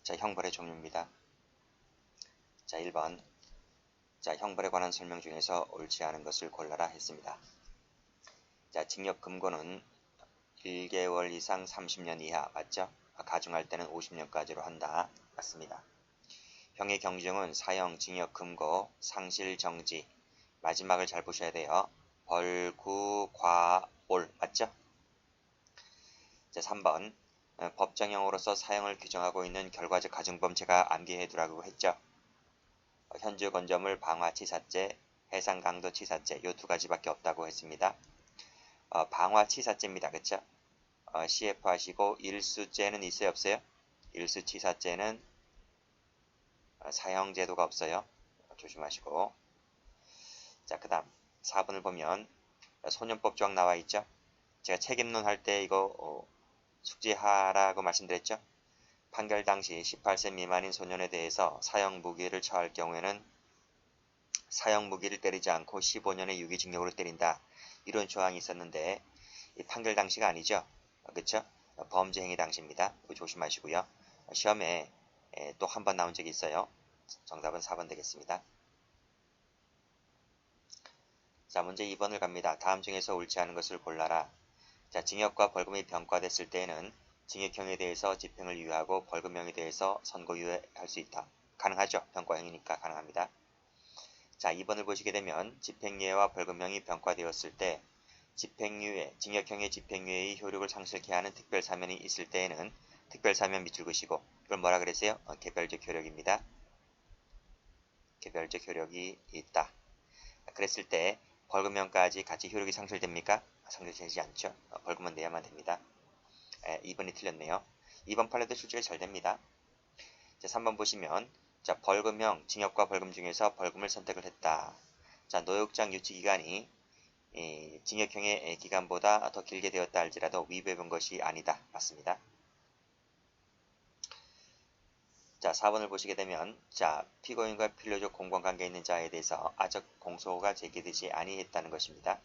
자, 형벌의 종류입니다. 자, 1번. 자, 형벌에 관한 설명 중에서 옳지 않은 것을 골라라 했습니다. 자, 징역 금고는 1개월 이상 30년 이하 맞죠? 가중할 때는 50년까지로 한다. 맞습니다. 형의 경중은 사형, 징역, 금고, 상실, 정지. 마지막을 잘 보셔야 돼요. 벌, 구, 과, 올 맞죠? 자, 3번. 법정형으로서 사형을 규정하고 있는 결과적 가중범죄가 암기해두라고 했죠. 현주 건조물 방화치사죄, 해상강도치사죄 요 두 가지밖에 없다고 했습니다. 방화치사죄입니다. 그쵸? CF 하시고 일수죄는 있어요 없어요? 일수치사죄는 사형제도가 없어요. 조심하시고. 자, 그 다음 4번을 보면 소년법 조항 나와 있죠. 제가 책임론 할 때 이거 숙지하라고 말씀드렸죠. 판결 당시 18세 미만인 소년에 대해서 사형 무기를 처할 경우에는 사형 무기를 때리지 않고 15년의 유기징역으로 때린다. 이런 조항이 있었는데 이 판결 당시가 아니죠. 그쵸? 범죄 행위 당시입니다. 조심하시고요. 시험에 또 한 번 나온 적이 있어요. 정답은 4번 되겠습니다. 자, 문제 2번을 갑니다. 다음 중에서 옳지 않은 것을 골라라. 자, 징역과 벌금이 병과됐을 때에는 징역형에 대해서 집행을 유예하고 벌금형에 대해서 선고유예할 수 있다. 가능하죠? 병과형이니까 가능합니다. 자, 2번을 보시게 되면 집행유예와 벌금형이 병과되었을 때 집행유예, 징역형의 집행유예의 효력을 상실케 하는 특별사면이 있을 때에는 특별사면 밑줄 그시고 이걸 뭐라 그랬어요? 개별적 효력입니다. 개별적 효력이 있다. 그랬을 때 벌금형까지 같이 효력이 상실됩니까? 상실되지 않죠. 벌금은 내야만 됩니다. 2번이 틀렸네요. 2번 판례도 출제가 잘 됩니다. 자, 3번 보시면 자, 벌금형, 징역과 벌금 중에서 벌금을 선택을 했다. 자, 노역장 유치기간이 징역형의 기간보다 더 길게 되었다 할지라도 위배본 것이 아니다. 맞습니다. 자, 4번을 보시게 되면 자, 피고인과 필요적 공범관계에 있는 자에 대해서 아적 공소가 제기되지 아니했다는 것입니다.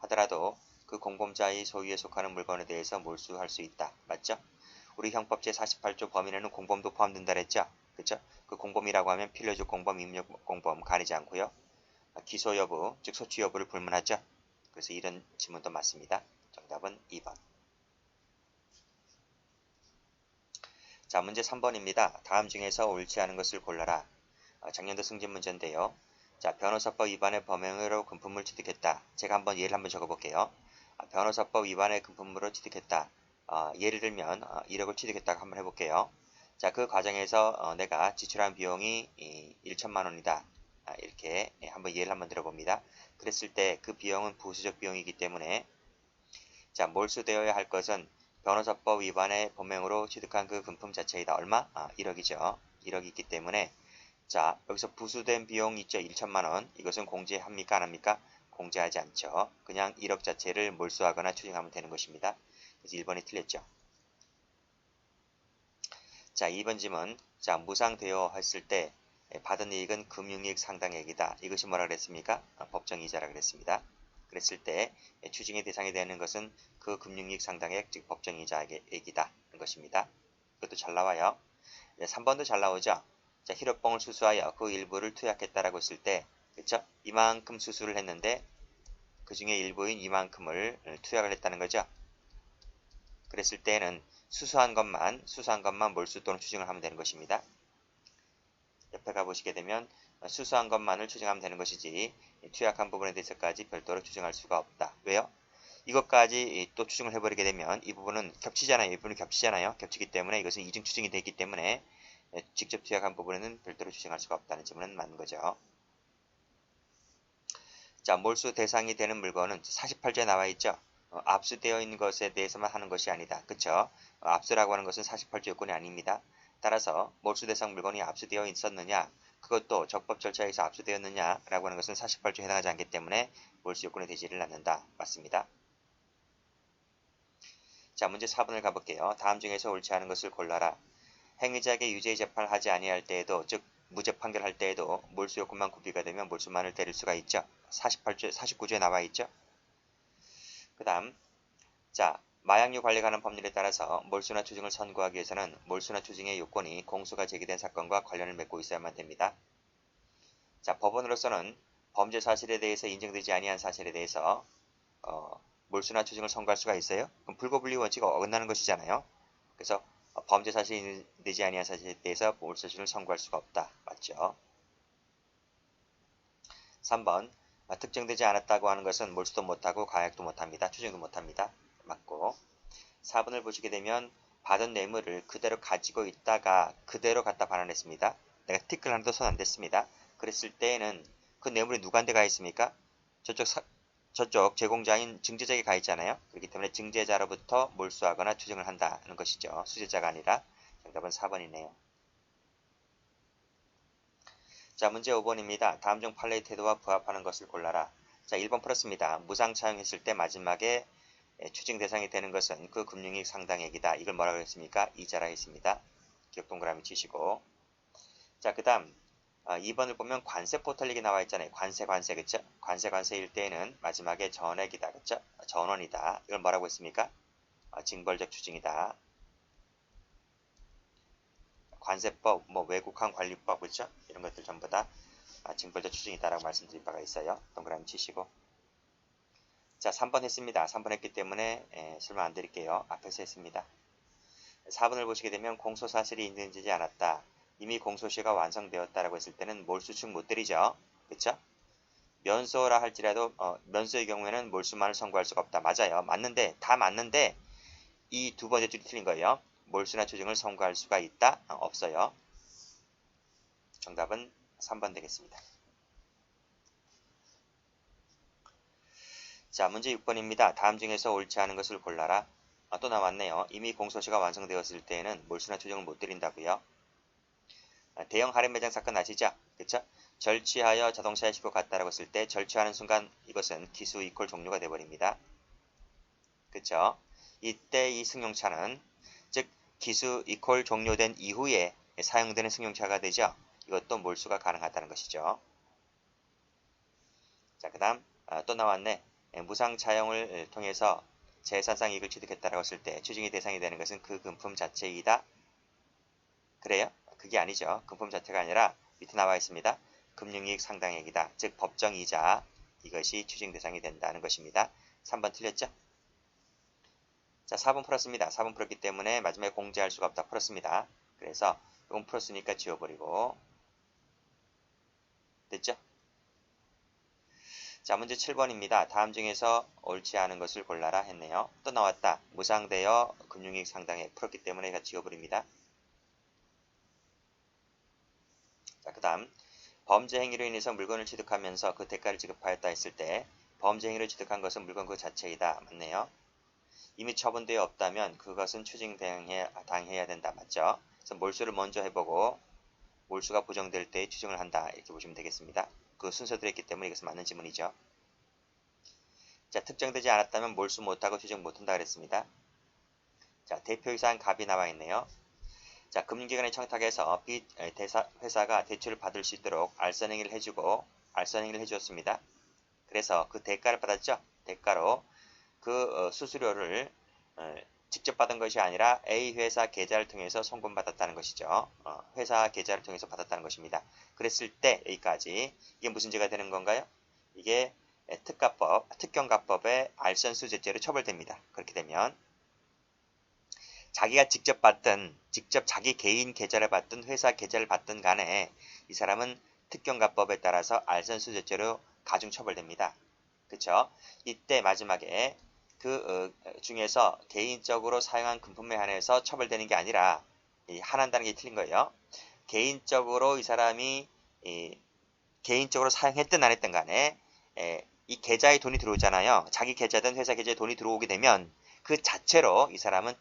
하더라도 그 공범자의 소유에 속하는 물건에 대해서 몰수할 수 있다. 맞죠? 우리 형법 제48조 범위에는 공범도 포함된다 그랬죠? 그쵸? 그 공범이라고 하면 필요적 공범, 임력 공범 가리지 않고요. 기소 여부, 즉 소취 여부를 불문하죠. 그래서 이런 지문도 맞습니다. 정답은 2번. 자, 문제 3번입니다. 다음 중에서 옳지 않은 것을 골라라. 작년도 승진 문제인데요. 자, 변호사법 위반의 범행으로 금품을 취득했다. 제가 한번 예를 한번 적어볼게요. 변호사법 위반의 금품으로 취득했다. 예를 들면 1억을 취득했다고 한번 해볼게요. 자, 그 과정에서 내가 지출한 비용이 1천만 원이다. 이렇게 한번 예를 한번 들어봅니다. 그랬을 때 그 비용은 부수적 비용이기 때문에 자, 몰수되어야 할 것은 변호사법 위반의 범행으로 취득한 그 금품 자체이다. 얼마? 1억이죠. 1억이 있기 때문에 자, 여기서 부수된 비용 있죠. 1천만 원. 이것은 공제합니까? 안 합니까? 공제하지 않죠. 그냥 1억 자체를 몰수하거나 추징하면 되는 것입니다. 그래서 1번이 틀렸죠. 자, 2번 질문. 자, 무상대여 했을 때 받은 이익은 금융이익 상당액이다. 이것이 뭐라 그랬습니까? 법정이자라 그랬습니다. 그랬을 때 추징의 대상이 되는 것은 그 금융이익 상당액, 즉 법정이자액이다. 는 것입니다. 이것도 잘 나와요. 3번도 잘 나오죠. 자, 희로뽕을 수수하여 그 일부를 투약했다라고 했을 때, 그쵸? 이만큼 수수를 했는데 그 중에 일부인 이만큼을 투약을 했다는 거죠. 그랬을 때는 수수한 것만 몰수 또는 추징을 하면 되는 것입니다. 옆에 가보시게 되면 수수한 것만을 추징하면 되는 것이지 투약한 부분에 대해서까지 별도로 추징할 수가 없다. 왜요? 이것까지 또 추징을 해버리게 되면 이 부분은 겹치잖아요. 이 부분이 겹치잖아요. 겹치기 때문에 이것은 이중 추징이 되기 때문에 직접 투약한 부분에는 별도로 추징할 수가 없다는 점은 맞는 거죠. 자, 몰수 대상이 되는 물건은 48조에 나와 있죠. 압수되어 있는 것에 대해서만 하는 것이 아니다. 그쵸? 압수라고 하는 것은 48조 요건이 아닙니다. 따라서 몰수 대상 물건이 압수되어 있었느냐, 그것도 적법 절차에서 압수되었느냐 라고 하는 것은 48조에 해당하지 않기 때문에 몰수 요건이 되지를 않는다. 맞습니다. 자, 문제 4번을 가볼게요. 다음 중에서 옳지 않은 것을 골라라. 행위자에게 유죄 재판을 하지 아니할 때에도, 즉 무죄 판결할 때에도 몰수 요건만 구비가 되면 몰수만을 때릴 수가 있죠. 48조, 49조에 나와 있죠. 그 다음 자, 마약류 관리 관한 법률에 따라서 몰수나 추징을 선고하기 위해서는 몰수나 추징의 요건이 공소가 제기된 사건과 관련을 맺고 있어야만 됩니다. 자, 법원으로서는 범죄 사실에 대해서 인정되지 아니한 사실에 대해서 몰수나 추징을 선고할 수가 있어요? 그럼 불거분리 원칙이 어긋나는 것이잖아요. 그래서 범죄 사실이 인정되지 아니한 사실에 대해서 몰수 추징을 선고할 수가 없다. 맞죠? 3번 특정되지 않았다고 하는 것은 몰수도 못하고 가액도 못합니다. 추징도 못합니다. 맞고 4번을 보시게 되면 받은 뇌물을 그대로 가지고 있다가 그대로 갖다 반환했습니다. 내가 티끌 하나도 손 안 댔습니다. 그랬을 때에는 그 뇌물이 누구한테 가 있습니까? 저쪽 제공자인 증제자에게 가 있잖아요. 그렇기 때문에 증제자로부터 몰수하거나 추징을 한다는 것이죠. 수재자가 아니라. 정답은 4번이네요. 자, 문제 5번입니다. 다음 중 판례의 태도와 부합하는 것을 골라라. 자, 1번 풀었습니다. 무상 차용했을 때 마지막에 추징 대상이 되는 것은 그 금융이익 상당액이다. 이걸 뭐라고 했습니까? 이자라 했습니다. 기억 동그라미 치시고. 자, 그 다음 2번을 보면 관세 포털릭이 나와 있잖아요. 관세, 그쵸? 관세일 때에는 마지막에 전액이다. 그쵸? 전원이다. 이걸 뭐라고 했습니까? 징벌적 추징이다. 관세법, 외국환 관리법, 그쵸? 이런 것들 전부 다 징벌적 추징이다라고 말씀드린 바가 있어요. 동그라미 치시고. 자, 3번 했습니다. 3번 했기 때문에 설명 안 드릴게요. 앞에서 했습니다. 4번을 보시게 되면 공소사실이 인정되지 않았다. 이미 공소시효가 완성되었다라고 했을 때는 몰수축 못 때리죠. 그쵸? 면소라 할지라도 면소의 경우에는 몰수만을 선고할 수가 없다. 맞아요. 맞는데 다 맞는데 이 두 번째 줄이 틀린 거예요. 몰수나 추징을 선고할 수가 있다? 없어요. 정답은 3번 되겠습니다. 자, 문제 6번입니다. 다음 중에서 옳지 않은 것을 골라라. 또 나왔네요. 이미 공소시효가 완성되었을 때에는 몰수나 추징을 못 드린다고요. 대형 할인 매장 사건 아시죠? 그쵸? 절취하여 자동차에 싣고 갔다라고 했을 때 절취하는 순간 이것은 기수 이퀄 종료가 되어버립니다. 그쵸? 이때 이 승용차는 즉 기수 이퀄 종료된 이후에 사용되는 승용차가 되죠. 이것도 몰수가 가능하다는 것이죠. 자, 그 다음 또 나왔네. 무상 차용을 통해서 재산상 이익을 취득했다라고 했을 때 추징의 대상이 되는 것은 그 금품 자체이다. 그래요? 그게 아니죠. 금품 자체가 아니라 밑에 나와 있습니다. 금융이익 상당액이다. 즉 법정이자 이것이 추징 대상이 된다는 것입니다. 3번 틀렸죠? 자, 4번 풀었습니다. 4번 풀었기 때문에 마지막에 공제할 수가 없다. 풀었습니다. 그래서 이건 풀었으니까 지워버리고 됐죠? 자, 문제 7번입니다. 다음 중에서 옳지 않은 것을 골라라 했네요. 또 나왔다. 무상되어 금융이익 상당액 풀었기 때문에 이거 지워버립니다. 자, 그 다음 범죄 행위로 인해서 물건을 취득하면서 그 대가를 지급하였다 했을 때 범죄 행위를 취득한 것은 물건 그 자체이다. 맞네요. 이미 처분되어 없다면 그것은 추징 당해야 된다. 맞죠? 그래서 몰수를 먼저 해보고 몰수가 부정될 때 추징을 한다. 이렇게 보시면 되겠습니다. 그 순서대로 했기 때문에 이것은 맞는 지문이죠. 자, 특정되지 않았다면 몰수 못하고 추징 못한다 그랬습니다. 자, 대표이사한 갑이 나와 있네요. 자, 금융기관의 청탁에서 회사가 대출을 받을 수 있도록 알선행위를 해주었습니다. 그래서 그 대가를 받았죠. 대가로 그 수수료를 직접 받은 것이 아니라 A 회사 계좌를 통해서 송금받았다는 것이죠. 회사 계좌를 통해서 받았다는 것입니다. 그랬을 때 여기까지 이게 무슨 죄가 되는 건가요? 이게 특경가법의 알선수재죄로 처벌됩니다. 그렇게 되면 자기가 직접 자기 개인 계좌를 받든 회사 계좌를 받든 간에 이 사람은 특경가법에 따라서 알선수재죄로 가중처벌됩니다. 그쵸? 이때 마지막에 그 중에서 개인적으로 사용한 금품에 한해서 처벌되는 게 아니라 한한다는 게 틀린 거예요. 개인적으로 이 사람이 개인적으로 사용했든 안 했든 간에 이 계좌에 돈이 들어오잖아요. 자기 계좌든 회사 계좌에 돈이 들어오게 되면 그 자체로 이 사람은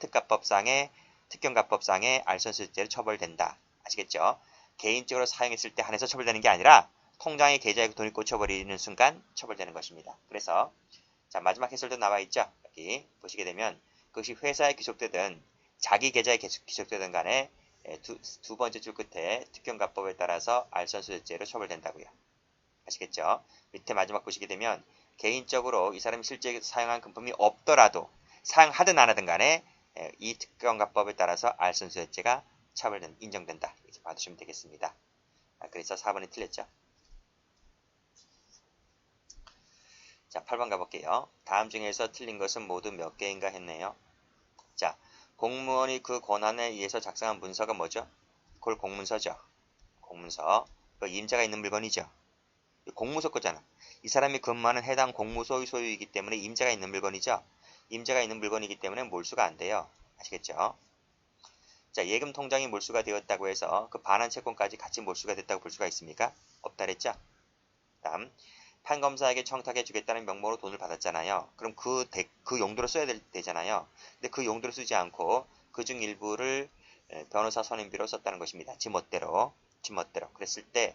특경가법상의 알선수재죄로 처벌된다. 아시겠죠? 개인적으로 사용했을 때 한해서 처벌되는 게 아니라 통장의 계좌에 돈이 꽂혀버리는 순간 처벌되는 것입니다. 그래서 자, 마지막 해설도 나와 있죠. 여기 보시게 되면 그것이 회사에 귀속되든 자기 계좌에 귀속되든 간에 두 번째 줄 끝에 특경가법에 따라서 알선수재죄로 처벌된다고요. 아시겠죠? 밑에 마지막 보시게 되면 개인적으로 이 사람이 실제 사용한 금품이 없더라도 사용하든 안 하든 간에 이 특경가법에 따라서 알선수요죄가 인정된다. 이렇게 봐두시면 되겠습니다. 그래서 4번이 틀렸죠. 자, 8번 가볼게요. 다음 중에서 틀린 것은 모두 몇 개인가 했네요. 자, 공무원이 그 권한에 의해서 작성한 문서가 뭐죠? 그걸 공문서죠. 공문서. 그 임자가 있는 물건이죠. 공무소 거잖아. 이 사람이 근무하는 해당 공무소의 소유이기 때문에 임자가 있는 물건이죠. 임자가 있는 물건이기 때문에 몰수가 안 돼요. 아시겠죠? 자, 예금 통장이 몰수가 되었다고 해서 그 반환 채권까지 같이 몰수가 됐다고 볼 수가 있습니까? 없다 그랬죠? 다음, 판검사에게 청탁해 주겠다는 명목으로 돈을 받았잖아요. 그럼 그 용도로 써야 되잖아요. 근데 그 용도로 쓰지 않고 그중 일부를 변호사 선임비로 썼다는 것입니다. 지멋대로. 그랬을 때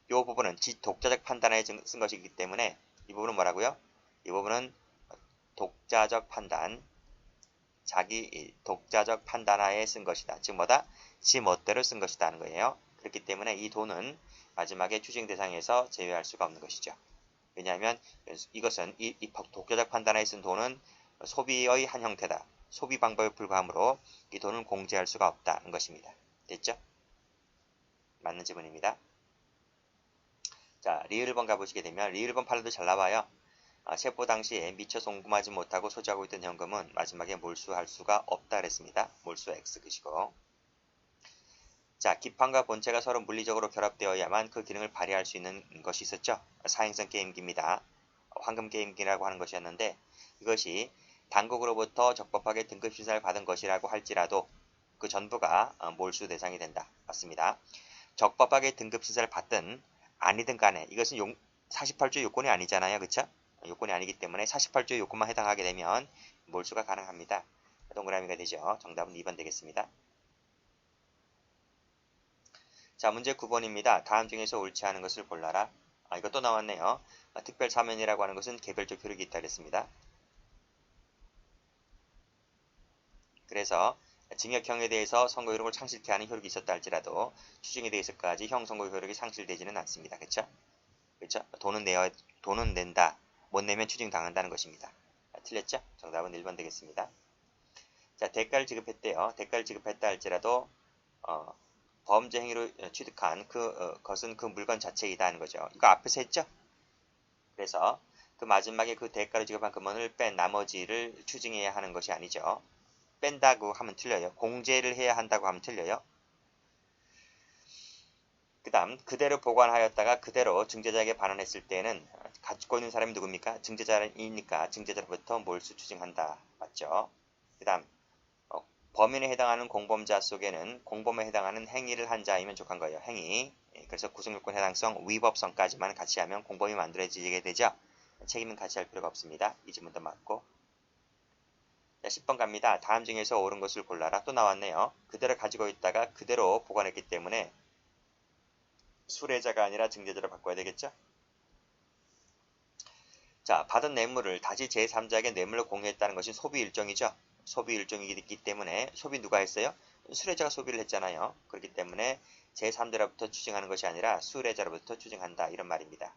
이 부분은 독자적 판단에 쓴 것이기 때문에 이 부분은 뭐라고요? 이 부분은 독자적 판단, 독자적 판단하에 쓴 것이다. 즉 뭐다? 지멋대로 쓴 것이다 하는 거예요. 그렇기 때문에 이 돈은 마지막에 추징 대상에서 제외할 수가 없는 것이죠. 왜냐하면 이것은 이 독자적 판단하에 쓴 돈은 소비의 한 형태다. 소비 방법에 불과하므로 이 돈은 공제할 수가 없다는 것입니다. 됐죠? 맞는 지문입니다. 자, 리을번 가보시게 되면 리을번 판례도 잘 나와요. 체포 당시에 미처 송금하지 못하고 소지하고 있던 현금은 마지막에 몰수할 수가 없다 그랬습니다. 몰수 X 그시고. 자, 기판과 본체가 서로 물리적으로 결합되어야만 그 기능을 발휘할 수 있는 것이 있었죠. 사행성 게임기입니다. 황금 게임기라고 하는 것이었는데 이것이 당국으로부터 적법하게 등급 심사를 받은 것이라고 할지라도 그 전부가 몰수 대상이 된다. 맞습니다. 적법하게 등급 심사를 받든 아니든 간에 이것은 48조 요건이 아니잖아요. 그쵸? 요건이 아니기 때문에 48조 요건만 해당하게 되면 몰수가 가능합니다. 동그라미가 되죠. 정답은 2번 되겠습니다. 자, 문제 9번입니다. 다음 중에서 옳지 않은 것을 골라라. 이것도 나왔네요. 특별 사면이라고 하는 것은 개별적 효력이 있다 그랬습니다. 그래서 징역형에 대해서 선고효력을 상실케 하는 효력이 있었다 할지라도 추징에 대해서까지 형 선고 효력이 상실되지는 않습니다. 그렇죠? 돈은 낸다. 못 내면 추징 당한다는 것입니다. 틀렸죠? 정답은 1번 되겠습니다. 자, 대가를 지급했대요. 대가를 지급했다 할지라도 범죄 행위로 취득한 것은 그 물건 자체이다 하는 거죠. 이거 앞에서 했죠? 그래서 그 마지막에 그 대가로 지급한 금원을 뺀 나머지를 추징해야 하는 것이 아니죠. 뺀다고 하면 틀려요. 공제를 해야 한다고 하면 틀려요. 그 다음 그대로 보관하였다가 그대로 증제자에게 반환했을 때는 갖고 있는 사람이 누굽니까? 증제자이니까 증제자로부터 몰수 추징한다. 맞죠? 그 다음 범인에 해당하는 공범자 속에는 공범에 해당하는 행위를 한 자이면 족한 거예요. 행위. 그래서 구성요건 해당성, 위법성까지만 같이 하면 공범이 만들어지게 되죠. 책임은 같이 할 필요가 없습니다. 이 질문도 맞고. 자, 10번 갑니다. 다음 중에서 옳은 것을 골라라. 또 나왔네요. 그대로 가지고 있다가 그대로 보관했기 때문에 수뢰자가 아니라 증제자로 바꿔야 되겠죠? 자, 받은 뇌물을 다시 제3자에게 뇌물로 공유했다는 것이 소비 일종이죠. 소비 일종이기 때문에 소비 누가 했어요? 수뢰자가 소비를 했잖아요. 그렇기 때문에 제3자로부터 추징하는 것이 아니라 수뢰자로부터 추징한다. 이런 말입니다.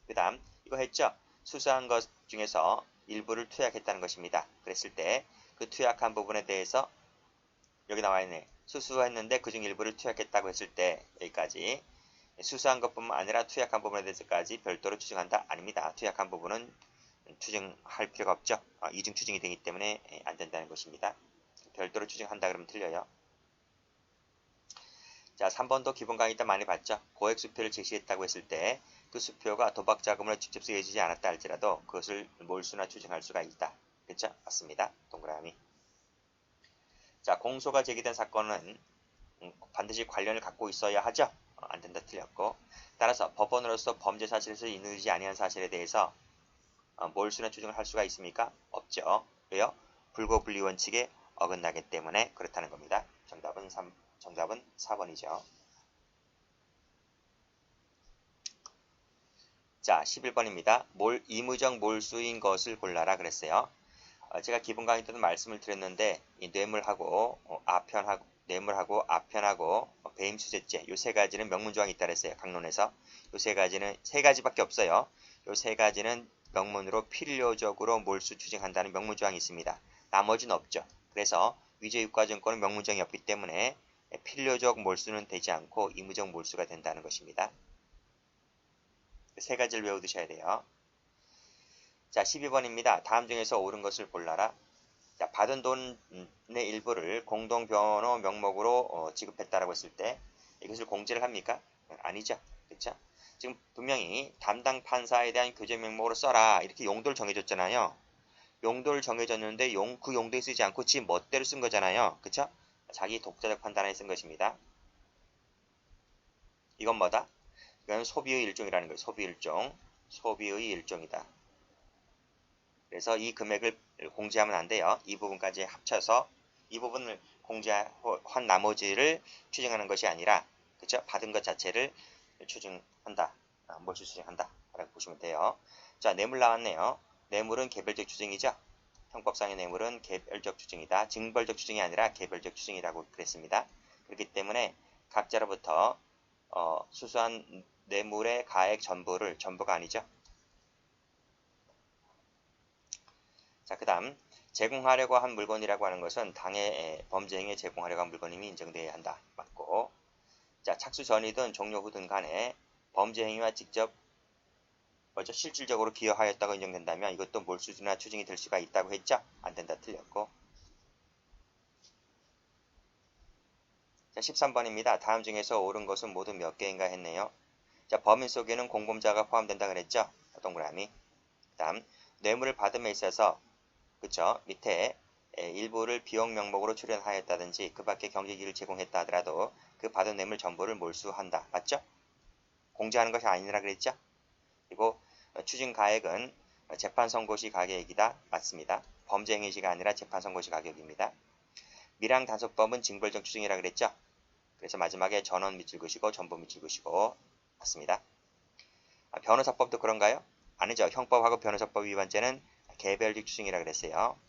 그 다음 이거 했죠? 수수한 것 중에서 일부를 투약했다는 것입니다. 그랬을 때 그 투약한 부분에 대해서 여기 나와 있네. 수수했는데 그중 일부를 투약했다고 했을 때 여기까지 수수한 것뿐만 아니라 투약한 부분에 대해서까지 별도로 추징한다? 아닙니다. 투약한 부분은 추징할 필요가 없죠. 이중 추징이 되기 때문에 안 된다는 것입니다. 별도로 추징한다 그러면 틀려요. 자, 3번도 기본 강의 때 많이 봤죠. 고액 수표를 제시했다고 했을 때 그 수표가 도박 자금으로 직접 쓰여지지 않았다 할지라도 그것을 몰수나 추징할 수가 있다. 그렇죠? 맞습니다. 동그라미. 자, 공소가 제기된 사건은 반드시 관련을 갖고 있어야 하죠. 안 된다 틀렸고. 따라서 법원으로서 범죄 사실에서 이르지 아니한 사실에 대해서 몰수나 추징을 할 수가 있습니까? 없죠. 왜요? 불고불리 원칙에 어긋나기 때문에 그렇다는 겁니다. 정답은 4번이죠. 자, 11번입니다. 이무적 몰수인 것을 골라라 그랬어요. 제가 기본 강의 때도 말씀을 드렸는데 이 뇌물하고 아편하고 배임수재죄 요 세 가지는 명문조항이 있다 그랬어요. 강론에서 요 세 가지는 세 가지밖에 없어요. 요 세 가지는 명문으로 필요적으로 몰수 추징한다는 명문조항이 있습니다. 나머지는 없죠. 그래서 위조유가증권은 명문조항이 없기 때문에 필요적 몰수는 되지 않고 의무적 몰수가 된다는 것입니다. 세 가지를 외워두셔야 돼요. 자, 12번입니다. 다음 중에서 옳은 것을 골라라. 자, 받은 돈의 일부를 공동변호 명목으로 지급했다라고 했을 때 이것을 공제를 합니까? 아니죠. 그렇죠? 지금 분명히 담당 판사에 대한 교제 명목으로 써라 이렇게 용도를 정해줬잖아요. 용도를 정해줬는데 그 용도에 쓰지 않고 지 멋대로 쓴 거잖아요. 그쵸? 자기 독자적 판단에 쓴 것입니다. 이건 뭐다? 이건 소비의 일종이라는 거예요. 소비의 일종이다. 그래서 이 금액을 공제하면 안 돼요. 이 부분까지 합쳐서 이 부분을 공제한 나머지를 추징하는 것이 아니라 그쵸? 받은 것 자체를 추징한다. 몰수 추징한다. 라고 보시면 돼요. 자, 뇌물 나왔네요. 뇌물은 개별적 추징이죠. 형법상의 뇌물은 개별적 추징이다. 징벌적 추징이 아니라 개별적 추징이라고 그랬습니다. 그렇기 때문에 각자로부터 수수한 뇌물의 가액 전부가 아니죠. 자, 그 다음 제공하려고 한 물건이라고 하는 것은 당해 범죄 행위에 제공하려고 한 물건임이 인정되어야 한다. 맞고, 자, 착수 전이든 종료 후든 간에 범죄 행위와 직접 실질적으로 기여하였다고 인정된다면 이것도 몰수나 추징이 될 수가 있다고 했죠? 안 된다. 틀렸고. 자, 13번입니다. 다음 중에서 옳은 것은 모두 몇 개인가 했네요. 자, 범인 속에는 공범자가 포함된다 그랬죠? 동그라미. 그 다음 뇌물을 받음에 있어서 그쵸? 밑에 일부를 비용 명목으로 출연하였다든지 그 밖에 경제기를 제공했다 하더라도 그 받은 뇌물 전부를 몰수한다. 맞죠? 공제하는 것이 아니라 그랬죠? 그리고 추징 가액은 재판 선고 시 가격이다. 맞습니다. 범죄 행위 시가 아니라 재판 선고 시 가격입니다. 미량 단속법은 징벌적 추징이라 그랬죠? 그래서 마지막에 전원 밑줄 그시고 전부 밑줄 그시고 맞습니다. 변호사법도 그런가요? 아니죠. 형법하고 변호사법 위반죄는 개별적 추징이라 그랬어요.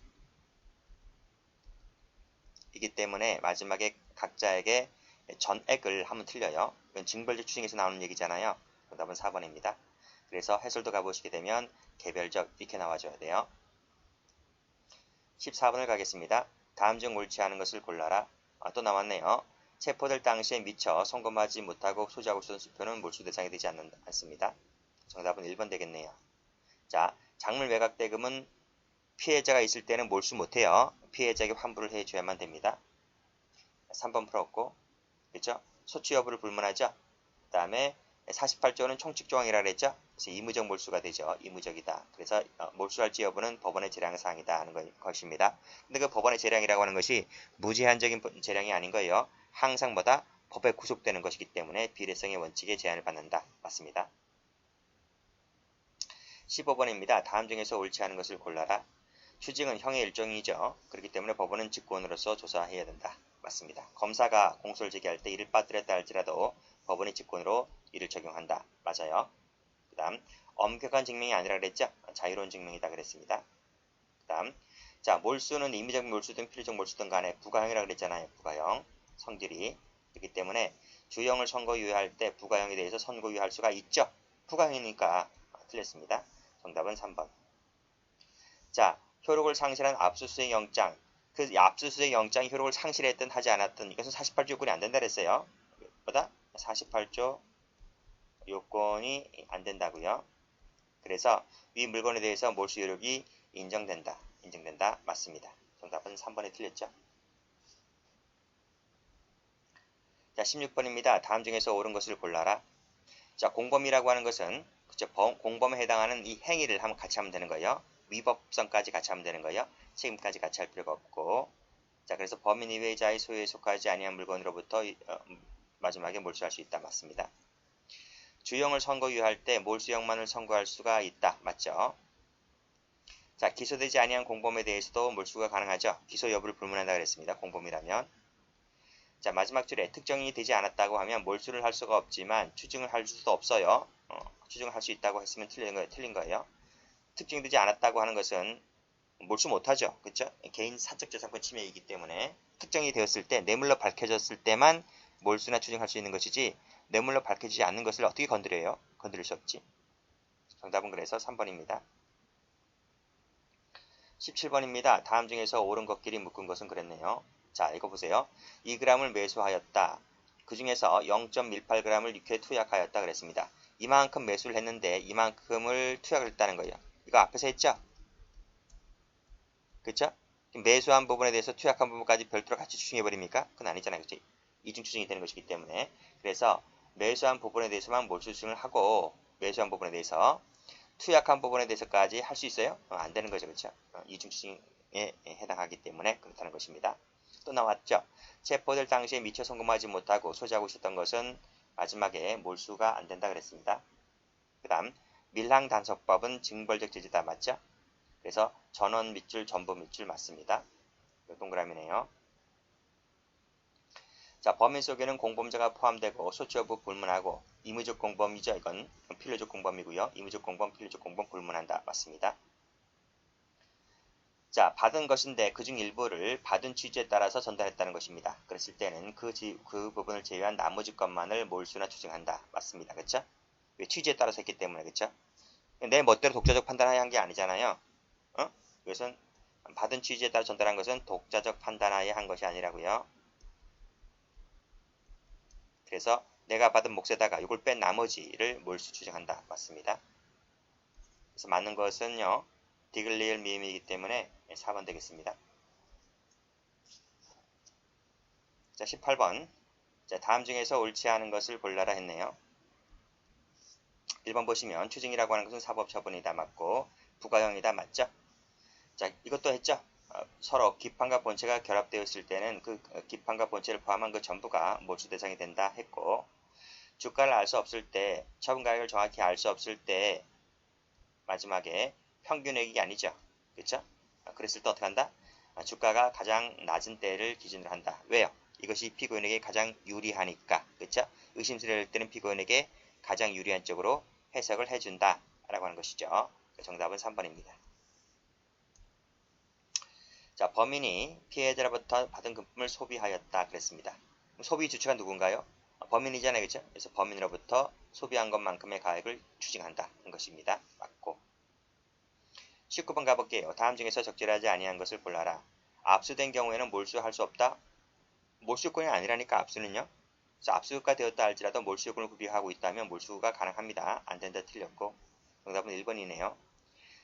이기 때문에 마지막에 각자에게 전액을 하면 틀려요. 이건 징벌적 추징에서 나오는 얘기잖아요. 정답은 4번입니다. 그래서 해설도 가보시게 되면 개별적 이렇게 나와줘야 돼요. 14번을 가겠습니다. 다음 중 옳지 않은 것을 골라라. 또 나왔네요. 체포될 당시에 미처 송금하지 못하고 소지하고 있던 수표는 몰수 대상이 되지 않습니다. 정답은 1번 되겠네요. 자, 작물 매각 대금은 피해자가 있을 때는 몰수 못해요. 피해자에게 환불을 해줘야만 됩니다. 3번 풀었고, 그렇죠? 소취 여부를 불문하죠. 그 다음에 48조는 총칙조항이라 그랬죠. 그래서 의무적 몰수가 되죠. 의무적이다. 그래서 몰수할지 여부는 법원의 재량사항이다 하는 것입니다. 근데 그 법원의 재량이라고 하는 것이 무제한적인 재량이 아닌 거예요. 항상 뭐다? 법에 구속되는 것이기 때문에 비례성의 원칙에 제한을 받는다. 맞습니다. 15번입니다. 다음 중에서 옳지 않은 것을 골라라. 추징은 형의 일종이죠. 그렇기 때문에 법원은 직권으로서 조사해야 된다. 맞습니다. 검사가 공소를 제기할 때 이를 빠뜨렸다 할지라도 법원이 직권으로 이를 적용한다. 맞아요. 그 다음 엄격한 증명이 아니라 그랬죠. 자유로운 증명이다 그랬습니다. 그 다음 자, 몰수는 임의적 몰수든 필요적 몰수든 간에 부가형이라 그랬잖아요. 부가형 성질이 그렇기 때문에 주형을 선고유예할 때 부가형에 대해서 선고유예할 수가 있죠. 부가형이니까 틀렸습니다. 정답은 3번. 자, 효력을 상실한 압수수색 영장. 그 압수수색 영장이 효력을 상실했든 하지 않았든 이것은 48조 요건이 안 된다 그랬어요. 보다 48조 요건이 안 된다고요. 그래서 위 물건에 대해서 몰수 효력이 인정된다. 맞습니다. 정답은 3번이 틀렸죠. 자, 16번입니다. 다음 중에서 옳은 것을 골라라. 자, 공범이라고 하는 것은 그쵸, 공범에 해당하는 이 행위를 같이 하면 되는 거예요. 위법성까지 같이 하면 되는 거예요. 책임까지 같이 할 필요가 없고. 자, 그래서 범인 이외의 자의 소유에 속하지 아니한 물건으로부터 마지막에 몰수할 수 있다. 맞습니다. 주형을 선고유예할 때 몰수형만을 선고할 수가 있다. 맞죠? 자, 기소되지 아니한 공범에 대해서도 몰수가 가능하죠. 기소 여부를 불문한다 그랬습니다. 공범이라면. 자, 마지막 줄에 특정이 되지 않았다고 하면 몰수를 할 수가 없지만 추징을 할 수도 없어요. 추징을 할 수 있다고 했으면 틀린 거예요. 특징되지 않았다고 하는 것은 몰수 못하죠. 그렇죠? 개인 사적재산권 침해이기 때문에 특정이 되었을 때 뇌물로 밝혀졌을 때만 몰수나 추징할 수 있는 것이지 뇌물로 밝혀지지 않는 것을 어떻게 건드려요? 건드릴 수 없지. 정답은 그래서 3번입니다. 17번입니다. 다음 중에서 옳은 것끼리 묶은 것은 그랬네요. 자, 읽어보세요. 2g을 매수하였다. 그 중에서 0.18g을 육회에 투약하였다 그랬습니다. 이만큼 매수를 했는데 이만큼을 투약을 했다는 거예요. 이거 앞에서 했죠? 그쵸? 매수한 부분에 대해서 투약한 부분까지 별도로 같이 추징해버립니까? 그건 아니잖아요. 그치? 이중 추징이 되는 것이기 때문에. 그래서 매수한 부분에 대해서만 몰수 추징을 하고 매수한 부분에 대해서 투약한 부분에 대해서까지 할 수 있어요? 안 되는 거죠. 그렇죠? 이중 추징에 해당하기 때문에 그렇다는 것입니다. 또 나왔죠. 체포될 당시에 미처 송금하지 못하고 소지하고 있었던 것은 마지막에 몰수가 안 된다 그랬습니다. 그 다음 밀항단속법은 징벌적 제재다. 맞죠? 그래서 전원 밑줄 전부 밑줄 맞습니다. 동그라미네요. 자, 범인 속에는 공범자가 포함되고 소치 여부 불문하고 의무적 공범이죠. 이건 필요적 공범이고요. 의무적 공범, 필요적 공범 불문한다. 맞습니다. 자, 받은 것인데 그중 일부를 받은 취지에 따라서 전달했다는 것입니다. 그랬을 때는 그 부분을 제외한 나머지 것만을 몰수나 추징한다. 맞습니다. 그렇죠? 왜 취지에 따라서 했기 때문에. 그렇죠? 내 멋대로 독자적 판단하여 한 게 아니잖아요. 이것은 받은 취지에 따라 전달한 것은 독자적 판단하에 한 것이 아니라고요. 그래서 내가 받은 몫에다가 이걸 뺀 나머지를 몰수 추징한다. 맞습니다. 그래서 맞는 것은요. 디글리엘 미음이기 때문에 4번 되겠습니다. 자, 18번. 자, 다음 중에서 옳지 않은 것을 골라라 했네요. 1번 보시면 추징이라고 하는 것은 사법처분이다. 맞고 부가형이다. 맞죠? 자, 이것도 했죠? 서로 기판과 본체가 결합되어 있을 때는 그 기판과 본체를 포함한 그 전부가 몰수 대상이 된다 했고, 주가를 알 수 없을 때, 처분 가격을 정확히 알 수 없을 때 마지막에 평균액이 아니죠. 그렇죠? 그랬을 때 어떻게 한다? 주가가 가장 낮은 때를 기준으로 한다. 왜요? 이것이 피고인에게 가장 유리하니까. 그렇죠? 의심스러울 때는 피고인에게 가장 유리한 쪽으로 해석을 해준다 라고 하는 것이죠. 정답은 3번입니다. 자, 범인이 피해자로부터 받은 금품을 소비하였다 그랬습니다. 소비 주체가 누군가요? 범인이잖아요. 그렇죠? 그래서 범인으로부터 소비한 것만큼의 가액을 추징한다는 것입니다. 맞고. 19번 가볼게요. 다음 중에서 적절하지 아니한 것을 골라라. 압수된 경우에는 몰수할 수 없다. 몰수요건이 아니라니까 압수는요. 그래서 압수가 되었다 할지라도 몰수요건을 구비하고 있다면 몰수가 가능합니다. 안 된다 틀렸고. 정답은 1번이네요.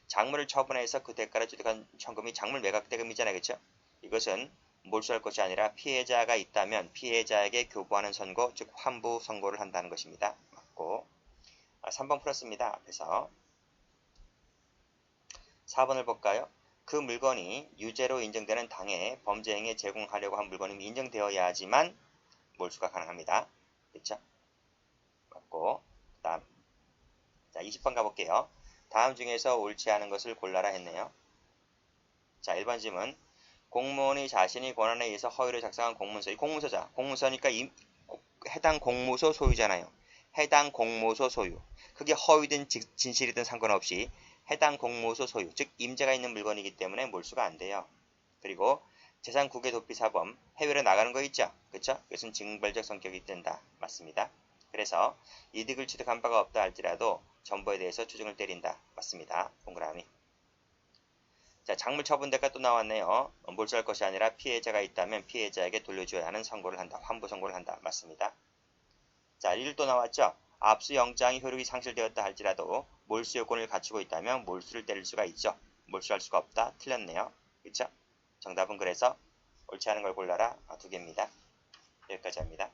작물을 처분해서 그 대가로 취득한 현금이 작물 매각대금이잖아요. 그렇죠? 이것은 몰수할 것이 아니라 피해자가 있다면 피해자에게 교부하는 선고, 즉 환부 선고를 한다는 것입니다. 맞고. 3번 풀었습니다. 앞에서. 4번을 볼까요? 그 물건이 유죄로 인정되는 당해 범죄 행위에 제공하려고 한 물건이 인정되어야 하지만 몰수가 가능합니다. 그렇죠? 맞고. 다음. 자, 20번 가볼게요. 다음 중에서 옳지 않은 것을 골라라 했네요. 자, 1번 질문. 공무원이 자신이 권한에 의해서 허위로 작성한 공문서. 이 공문서자. 공문서니까 해당 공무소 소유잖아요. 해당 공무소 소유. 그게 허위든 진실이든 상관없이 해당 공무소 소유, 즉 임자가 있는 물건이기 때문에 몰수가 안 돼요. 그리고 재산 국외 도피 사범, 해외로 나가는 거 있죠? 그쵸? 이것은 징벌적 성격이 된다. 맞습니다. 그래서 이득을 취득한 바가 없다 할지라도 전부에 대해서 추징을 때린다. 맞습니다. 동그라미. 자, 작물 처분 대가 또 나왔네요. 몰수할 것이 아니라 피해자가 있다면 피해자에게 돌려줘야 하는 선고를 한다. 환부 선고를 한다. 맞습니다. 자, 1 또 나왔죠? 압수영장이 효력이 상실되었다 할지라도 몰수 요건을 갖추고 있다면 몰수를 때릴 수가 있죠. 몰수할 수가 없다. 틀렸네요. 그쵸? 정답은 그래서 옳지 않은 걸 골라라. 2개입니다. 여기까지 합니다.